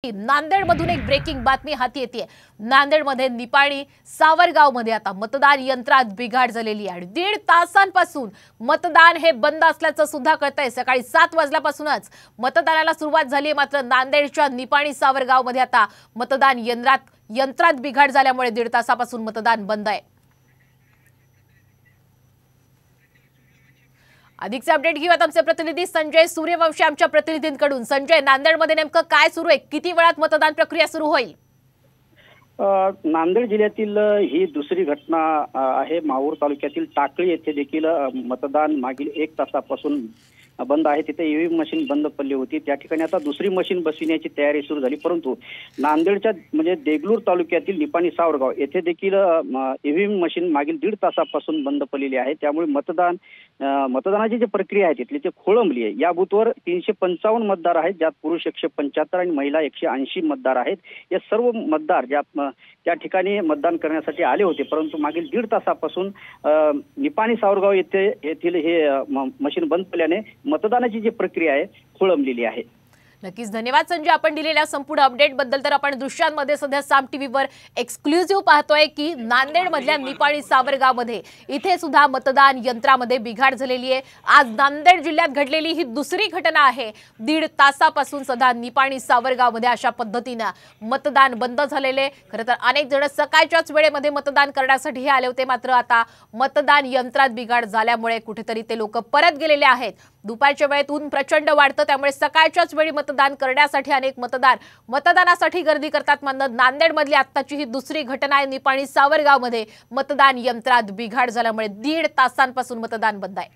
नांदेडमधून एक ब्रेकिंग बातमी हाती येते। नांदेडमध्ये निपाणी सावरगावमध्ये आता मतदान यंत्रात बिघाड झालेली आहे। 1.5 तासांपासून मतदान हे बंद असल्याचं सुद्धा कळतंय। सकाळी 7 वाजल्यापासूनच मतदानाला सुरुवात झाली, मात्र नांदेडच्या निपाणी सावरगावमध्ये आता मतदान यंत्रात बिघाड झाल्यामुळे 1.5 तासापासून मतदान बंद आहे। अधिकचे अपडेट घेऊयात आमचे प्रतिनिधी संजय सूर्यवंशी आमच्या प्रतिनिधींकडून। संजय, नांदेडमध्ये नेमकं काय सुरू आहे? किती वेळात मतदान प्रक्रिया सुरू होईल? नांदेड जिल्ह्यातील ही दुसरी घटना आहे। माहूर तालुक्यातील टाकळी येथे देखील मतदान मागील 1 तासापासून बंद आहे। तिथे ईव्हीएम मशीन बंद पडली होती। त्या ठिकाणी आता दुसरी मशीन बसविण्याची तयारी सुरू झाली, परंतु नांदेडच्या म्हणजे देगलूर तालुक्यातील निपाणी सावरगाव येथे देखील ईव्हीएम मशीन मागील 1.5 तासापासून बंद पडलेली आहे। त्यामुळे मतदानाची जी प्रक्रिया आहे तिथली ते खोळंबली आहे। या बूथवर 355 मतदार आहेत, ज्यात पुरुष 175 आणि महिला 180 मतदार आहेत। या सर्व मतदार त्या ठिकाणी मतदान करण्यासाठी आले होते, परंतु मागील 1.5 तासापासून निपाणी सावरगाव येथील हे मशीन बंद पडल्याने मतदानाची जी प्रक्रिया आहे खोळंबलेली आहे। नक्कीच धन्यवाद संजय, आपण दिलेल्या संपूर्ण अपडेट बद्दल। तर आपण दृश्यांमध्ये सध्या साम टीव्हीवर एक्सक्लुझिव्ह पाहतोय की नांदेडमधल्या निपाणी सावरगावमध्ये इथे सुद्धा मतदान यंत्रामध्ये बिघाड झालेली आहे। आज नांदेड जिल्ह्यात घडलेली ही दुसरी घटना आहे। 1.5 तासापासून सध्या निपाणी सावरगावमध्ये अशा पद्धतीने मतदान बंद झालेले। खरं तर अनेक जण सकाळच्याच वेळेमध्ये मतदान करण्यासाठी आले होते, मात्र आता मतदान यंत्रात बिघाड झाल्यामुळे कुठेतरी ते लोक परत गेलेले आहेत। दुपारच्या वेळेत ऊन प्रचंड वाढतं, त्यामुळे सकाळच्याच वेळी मतदान करण्यासाठी अनेक मतदार मतदानासाठी गर्दी करतात। नांदेडमधली आत्ताची ही दुसरी घटना आहे। निपाणी सावरगावमध्ये मतदान यंत्रात बिघाड झाल्यामुळे 1.5 तासांपासून मतदान बंद आहे।